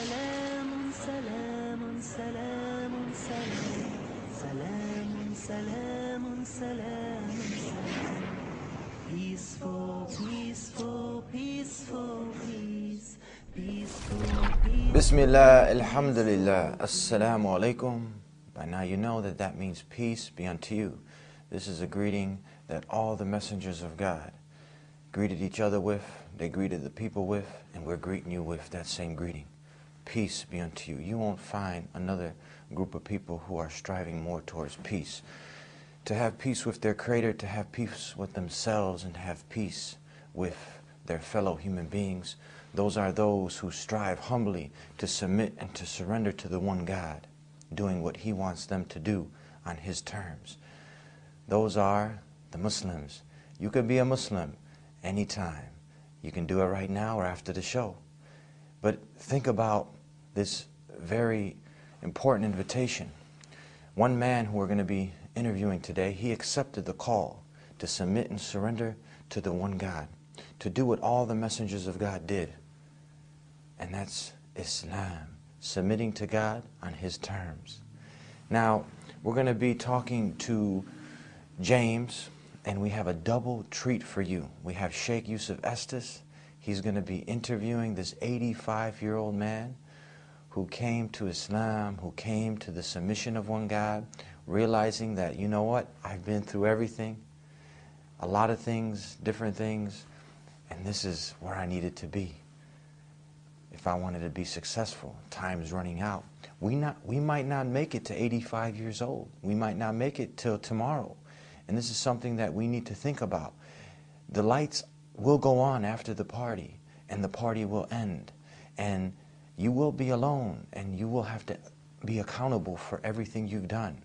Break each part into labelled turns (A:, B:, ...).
A: سلام سلام سلام سلام سلام سلام سلام سلام Peaceful, peaceful, peaceful, peace, peaceful, peace.
B: Bismillah, alhamdulillah, assalamu alaikum. By now you know that means peace be unto you. This is a greeting that all the messengers of God greeted each other with, they greeted the people with, and we're greeting you with that same greeting. Peace be unto you. You won't find another group of people who are striving more towards peace. To have peace with their Creator, to have peace with themselves, and to have peace with their fellow human beings. Those are those who strive humbly to submit and to surrender to the one God, doing what He wants them to do on His terms. Those are the Muslims. You could be a Muslim anytime. You can do it right now or after the show. But think about this very important invitation. One man who we're going to be interviewing today, he accepted the call to submit and surrender to the one God, to do what all the messengers of God did, and that's Islam, submitting to God on His terms. Now, we're going to be talking to James, and we have a double treat for you. We have Sheikh Yusuf Estes. He's going to be interviewing this 85-year-old man who came to Islam, who came to the submission of one God, realizing that, you know what, I've been through everything, a lot of things, different things, and this is where I needed to be. If I wanted to be successful, time's running out. We might not make it to 85 years old. We might not make it till tomorrow. And this is something that we need to think about. The lights will go on after the party, and the party will end. And you will be alone, and you will have to be accountable for everything you've done.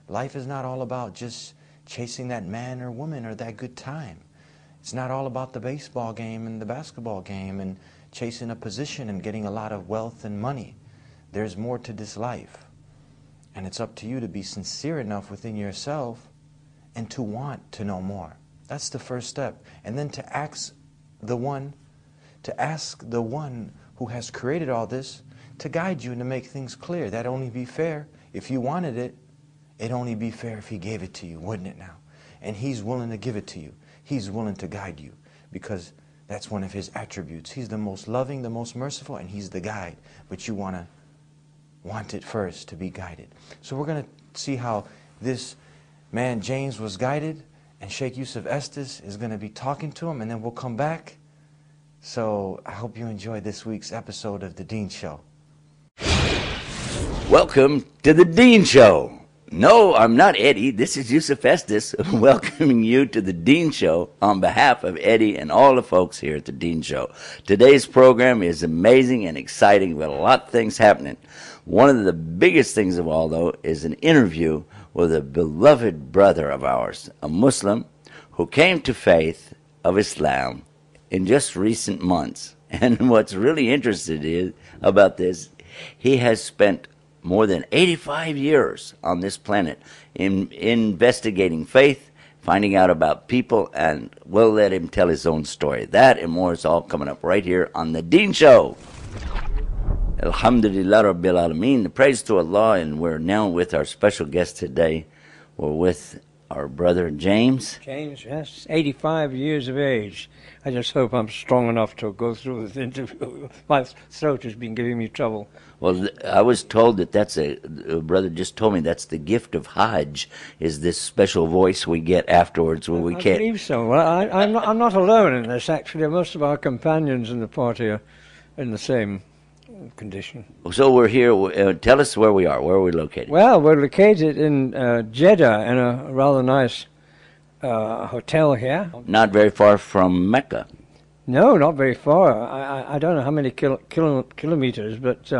B: Life is not all about just chasing that man or woman or that good time. It's not all about the baseball game and the basketball game and chasing a position and getting a lot of wealth and money. There's more to this life. And it's up to you to be sincere enough within yourself and to want to know more. That's the first step. And then to ask the one who has created all this to guide you and to make things clear. That'd only be fair. If you wanted it, it'd only be fair if He gave it to you, wouldn't it now? And He's willing to give it to you. He's willing to guide you because that's one of His attributes. He's the most loving, the most merciful, and He's the guide. But you want it first to be guided. So we're going to see how this man James was guided, and Sheikh Yusuf Estes is going to be talking to him, and then we'll come back. So I hope you enjoyed this week's episode of The Dean Show.
C: Welcome to The Dean Show. No, I'm not Eddie. This is Yusuf Estes welcoming you to The Dean Show on behalf of Eddie and all the folks here at The Dean Show. Today's program is amazing and exciting with a lot of things happening. One of the biggest things of all, though, is an interview with a beloved brother of ours, a Muslim who came to faith of Islam in just recent months. And what's really interesting about this, he has spent more than 85 years on this planet in investigating faith, finding out about people, and we'll let him tell his own story. That and more is all coming up right here on The Dean Show. Alhamdulillah Rabbil Alameen. The praise to Allah, and we're now with our special guest today. We're with our brother James.
D: James, yes, 85 years of age. I just hope I'm strong enough to go through this interview. My throat has been giving me trouble.
C: Well, I was told that a brother just told me that's the gift of Hajj, is this special voice we get afterwards when we can't.
D: I believe so. Well, I'm not alone in this, actually. Most of our companions in the party are in the same condition.
C: So we're here. Tell us where we are. Where are we located?
D: Well, we're located in Jeddah in a rather nice hotel here.
C: Not very far from Mecca.
D: No, not very far. I don't know how many kilometers, but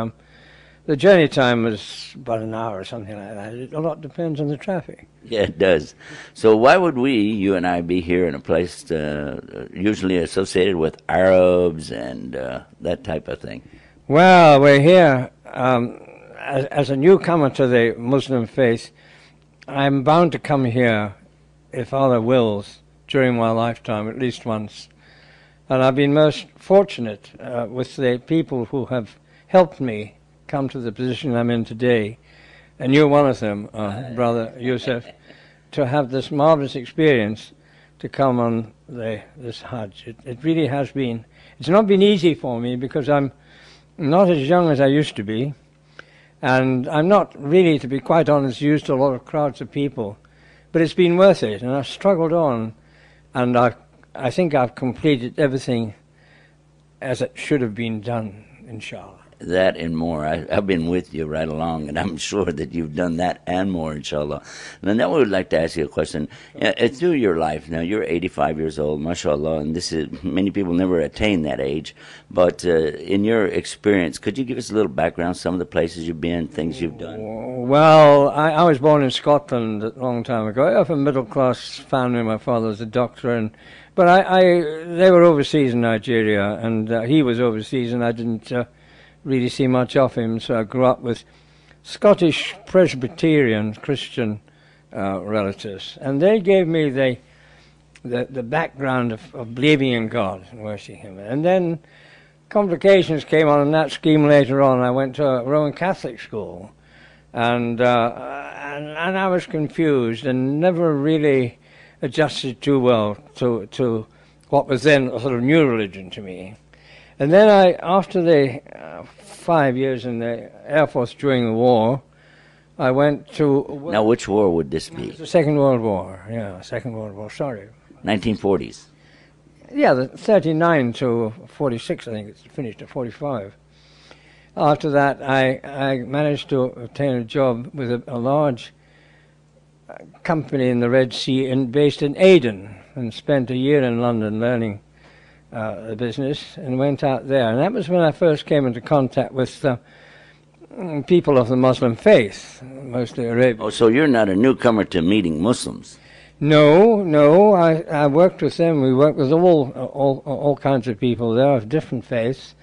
D: the journey time was about an hour or something like that. A lot depends on the traffic.
C: Yeah, it does. So why would you and I, be here in a place usually associated with Arabs and that type of thing?
D: Well, we're here as a newcomer to the Muslim faith. I'm bound to come here, if Allah wills, during my lifetime, at least once. And I've been most fortunate with the people who have helped me come to the position I'm in today. And you're one of them, Brother Yusuf, to have this marvelous experience to come on this Hajj. It really has been. It's not been easy for me because I'm not as young as I used to be, and I'm not really, to be quite honest, used to a lot of crowds of people. But it's been worth it, and I've struggled on, and I think I've completed everything as it should have been done, inshallah.
C: That and more. I've been with you right along, and I'm sure that you've done that and more, inshallah. And then we would like to ask you a question. Through your life, now you're 85 years old, mashallah, and this is, many people never attain that age. But in your experience, could you give us a little background, some of the places you've been, things you've done?
D: Well, I was born in Scotland a long time ago. I have a middle-class family. My father was a doctor, but they were overseas in Nigeria, and he was overseas, and I didn't really see much of him, so I grew up with Scottish Presbyterian Christian relatives, and they gave me the background of believing in God and worshipping Him. And then complications came on in that scheme later on. I went to a Roman Catholic school, and I was confused and never really adjusted too well to what was then a sort of new religion to me. And then after the 5 years in the Air Force during the war, I went to...
C: Now, which war would this be?
D: The Second World War, yeah, Second World War, sorry.
C: 1940s?
D: Yeah, the 39 to 46, I think it's finished at 45. After that, I managed to obtain a job with a large company in the Red Sea based in Aden, and spent a year in London learning the business, and went out there. And that was when I first came into contact with people of the Muslim faith, mostly Arabian.
C: Oh, so you're not a newcomer to meeting Muslims?
D: No. I worked with them. We worked with all kinds of people there of different faiths.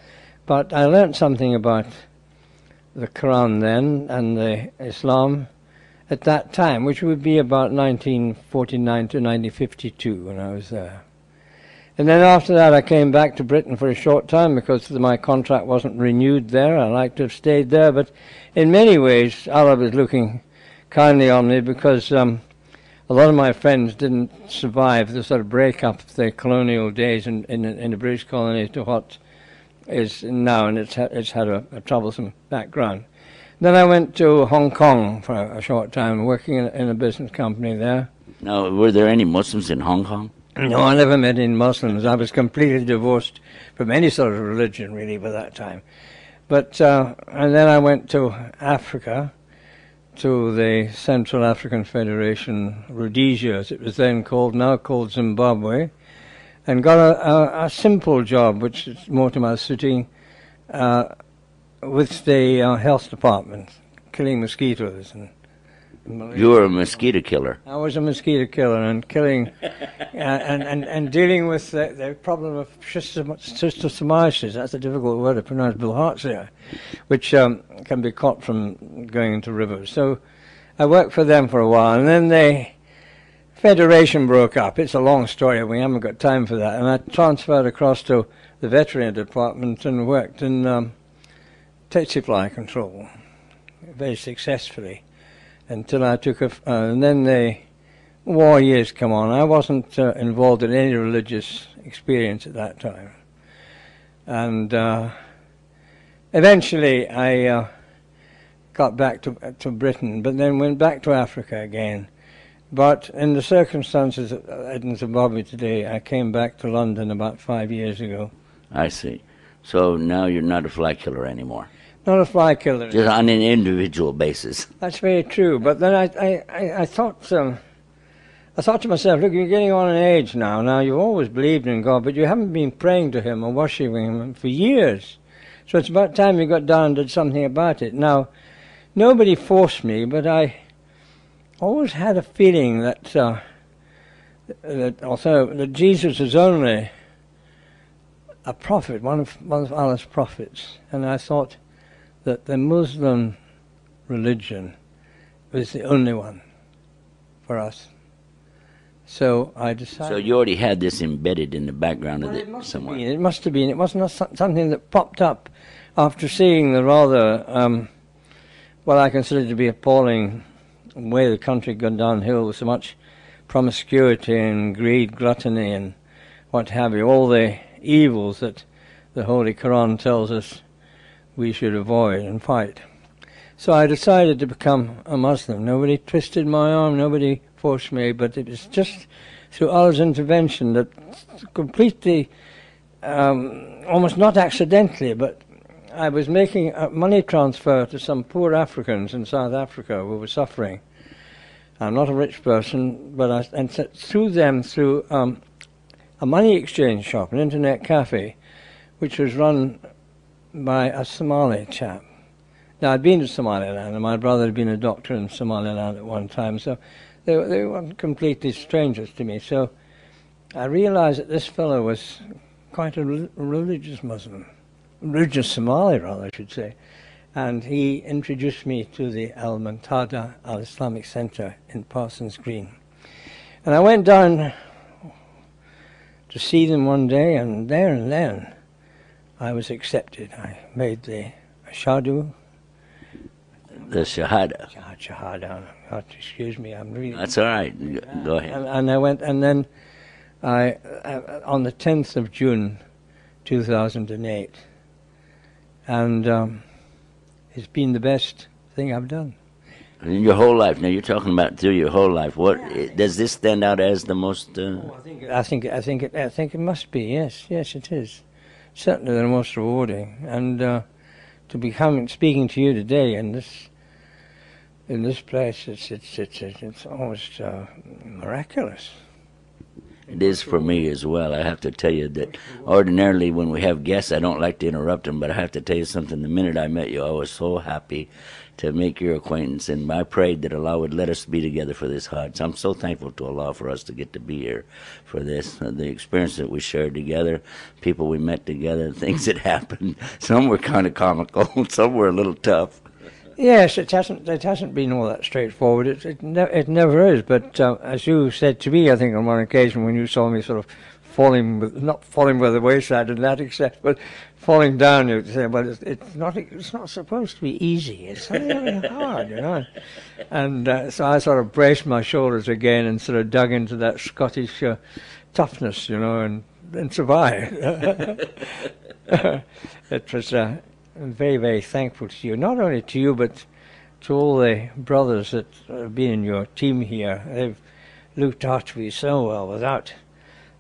D: But I learned something about the Quran then and the Islam at that time, which would be about 1949 to 1952 when I was there. And then after that I came back to Britain for a short time because my contract wasn't renewed there. I like to have stayed there, but in many ways Allah was looking kindly on me because a lot of my friends didn't survive the sort of break-up of the colonial days in the British colony to what is now, and it's had a troublesome background. Then I went to Hong Kong for a short time, working in a business company there.
C: Now, were there any Muslims in Hong Kong?
D: No, I never met any Muslims. I was completely divorced from any sort of religion, really, by that time. But and then I went to Africa, to the Central African Federation, Rhodesia, as it was then called, now called Zimbabwe, and got a simple job, which is more to my suiting, with the health department, killing mosquitoes. And
C: you were a mosquito killer.
D: I was a mosquito killer, and killing and dealing with the problem of schistosomiasis. That's a difficult word to pronounce, bilharzia, which can be caught from going into rivers. So I worked for them for a while, and then the Federation broke up. It's a long story. We haven't got time for that. And I transferred across to the veterinary department and worked in tsetse fly control very successfully until I took and then the war years come on. I wasn't involved in any religious experience at that time. And eventually I got back to Britain, but then went back to Africa again. But in the circumstances in Zimbabwe today, I came back to London about 5 years ago.
C: I see. So now you're not a fly killer anymore?
D: Not a fly killer.
C: Just on an individual basis.
D: That's very true. But then I thought to myself, look, you're getting on in age now. Now, you've always believed in God, but you haven't been praying to Him or worshipping Him for years. So it's about time you got down and did something about it. Now, nobody forced me, but I always had a feeling that that Jesus is only a prophet, one of Allah's prophets, and I thought that the Muslim religion was the only one for us. So I decided.
C: So you already had this embedded in the background of
D: Well,
C: it somewhere.
D: It must have been. It wasn't something that popped up after seeing the rather, what I consider to be appalling way the country had gone downhill with so much promiscuity and greed, gluttony, and what have you, all the evils that the Holy Quran tells us we should avoid and fight. So I decided to become a Muslim. Nobody twisted my arm, nobody forced me, but it was just through Allah's intervention that completely, almost not accidentally, but I was making a money transfer to some poor Africans in South Africa who were suffering. I'm not a rich person, but and through them, through a money exchange shop, an internet cafe, which was run by a Somali chap. Now, I'd been to Somaliland, and my brother had been a doctor in Somaliland at one time, so they weren't completely strangers to me. So I realized that this fellow was quite a religious Muslim, religious Somali, rather, I should say. And he introduced me to the Al-Muntada Al-Islamic Center in Parsons Green. And I went down to see them one day, and there and then I was accepted. I made the Ashadu.
C: The Shahada.
D: Shahada. Excuse me, I'm really...
C: That's all right. Go ahead.
D: And I went, and then I on the 10th of June, 2008, and it's been the best thing I've done.
C: In your whole life. Now you're talking about through your whole life. What does this stand out as the most?
D: I think it must be. Yes, it is. Certainly the most rewarding, and to be speaking to you today in this place, it's almost miraculous.
C: It is for me as well. I have to tell you that ordinarily when we have guests, I don't like to interrupt them, but I have to tell you something. The minute I met you, I was so happy to make your acquaintance, and I prayed that Allah would let us be together for this Hajj. I'm so thankful to Allah for us to get to be here for this. The experience that we shared together, people we met together, things that happened. Some were kind of comical, some were a little tough.
D: Yes, it hasn't been all that straightforward. It never is. But as you said to me, I think on one occasion when you saw me sort of not falling by the wayside in that extent, but falling down, you say, well, it's not supposed to be easy. It's really hard, you know. And so I sort of braced my shoulders again and sort of dug into that Scottish toughness, you know, and survived. It was. I'm very, very thankful to you, not only to you, but to all the brothers that have been in your team here. They've looked after me so well. Without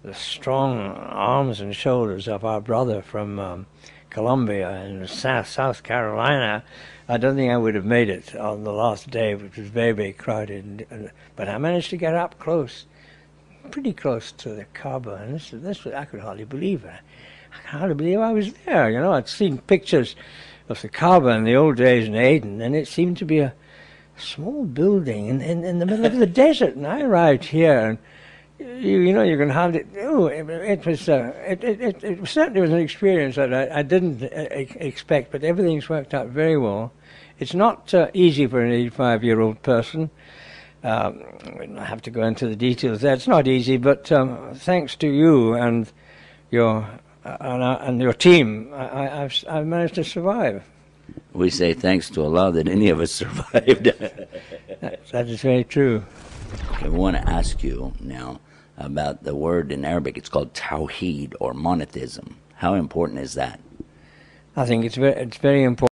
D: the strong arms and shoulders of our brother from Colombia and South Carolina, I don't think I would have made it on the last day, which was very, very crowded. But I managed to get up close, pretty close to the Kaaba, and this I could hardly believe it. I can hardly believe I was there, you know. I'd seen pictures of the Kaaba in the old days in Aden, and it seemed to be a small building in the middle of the desert. And I arrived here, and you know, you can have it. Oh, it certainly was an experience that I didn't expect, but everything's worked out very well. It's not easy for an 85-year-old person. We don't have to go into the details there. It's not easy, but thanks to you and your team, I've managed to survive.
C: We say thanks to Allah that any of us survived.
D: That is very true.
C: I want to ask you now about the word in Arabic. It's called tawheed, or monotheism. How important is that?
D: I think it's very important.